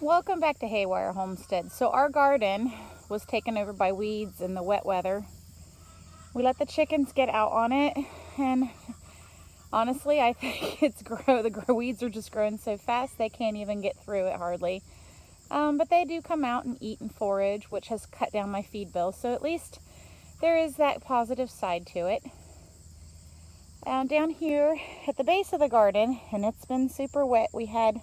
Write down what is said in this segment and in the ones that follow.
Welcome back to Haywire Homestead. So our garden was taken over by weeds in the wet weather. We let the chickens get out on it, and honestly I think the weeds are just growing so fast they can't even get through it hardly. But they do come out and eat and forage, which has cut down my feed bill, so at least there is that positive side to it. Down here at the base of the garden, and it's been super wet, we had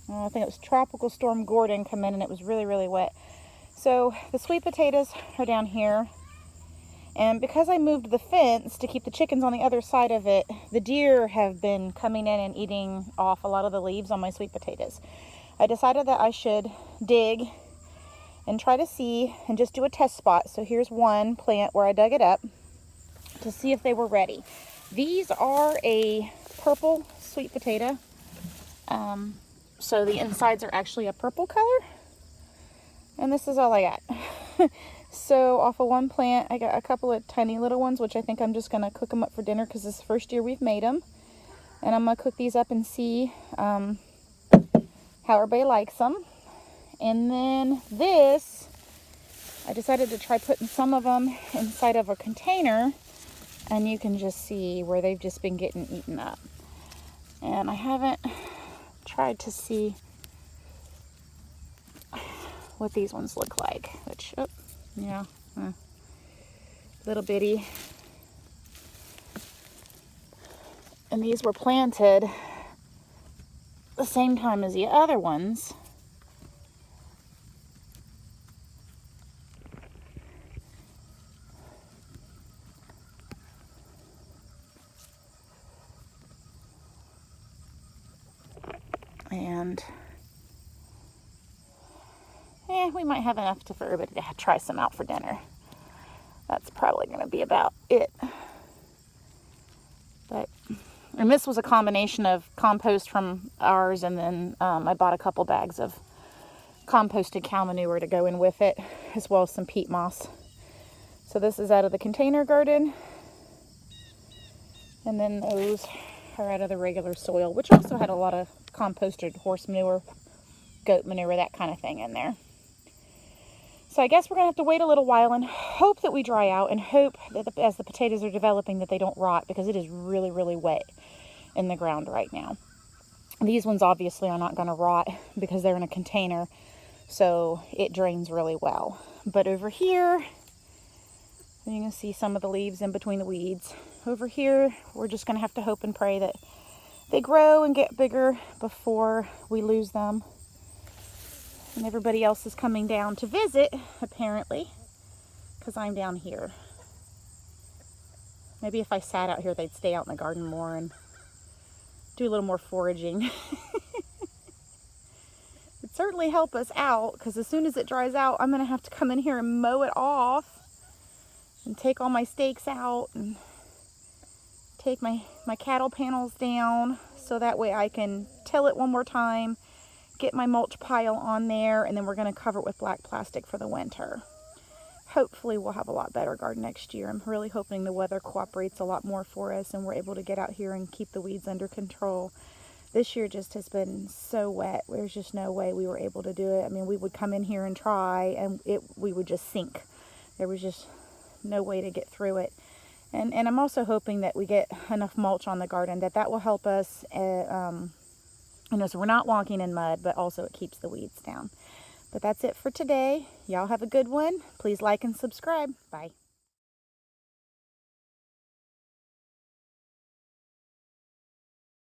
I think it was Tropical Storm Gordon come in, and it was really wet. So the sweet potatoes are down here, and because I moved the fence to keep the chickens on the other side of it, the deer have been coming in and eating off a lot of the leaves on my sweet potatoes. I decided that I should dig and try to see and just do a test spot. So here's one plant where I dug it up to see if they were ready. These are a purple sweet potato. So the insides are actually a purple color, and this is all I got. So off of one plant I got a couple of tiny little ones, which I think I'm just gonna cook them up for dinner because this is the first year we've made them, and I'm gonna cook these up and see how everybody likes them. And then this, I decided to try putting some of them inside of a container, and you can just see where they've just been getting eaten up. And I haven't tried to see what these ones look like, which, little bitty. And these were planted the same time as the other ones. And we might have enough for everybody to try some out for dinner. That's probably going to be about it. And this was a combination of compost from ours, and then I bought a couple bags of composted cow manure to go in with it, as well as some peat moss. So this is out of the container garden, and then those are out of the regular soil, which also had a lot of composted horse manure, goat manure, that kind of thing in there. So I guess we're gonna have to wait a little while and hope that we dry out, and hope that as the potatoes are developing that they don't rot, because it is really wet in the ground right now. These ones obviously are not gonna rot because they're in a container, so it drains really well. But over here, you can see some of the leaves in between the weeds. Over here, we're just gonna have to hope and pray that they grow and get bigger before we lose them. And everybody else is coming down to visit, apparently, because I'm down here. Maybe if I sat out here, they'd stay out in the garden more and do a little more foraging. It'd certainly help us out, because as soon as it dries out, I'm going to have to come in here and mow it off and take all my stakes out and take my cattle panels down, so that way I can till it one more time, get my mulch pile on there, and then we're going to cover it with black plastic for the winter. Hopefully we'll have a lot better garden next year. I'm really hoping the weather cooperates a lot more for us and we're able to get out here and keep the weeds under control. This year just has been so wet. There's just no way we were able to do it. I mean, we would come in here and try, and we would just sink. There was just no way to get through it. And I'm also hoping that we get enough mulch on the garden that will help us, so we're not walking in mud, but also it keeps the weeds down. But that's it for today. Y'all have a good one. Please like and subscribe. Bye.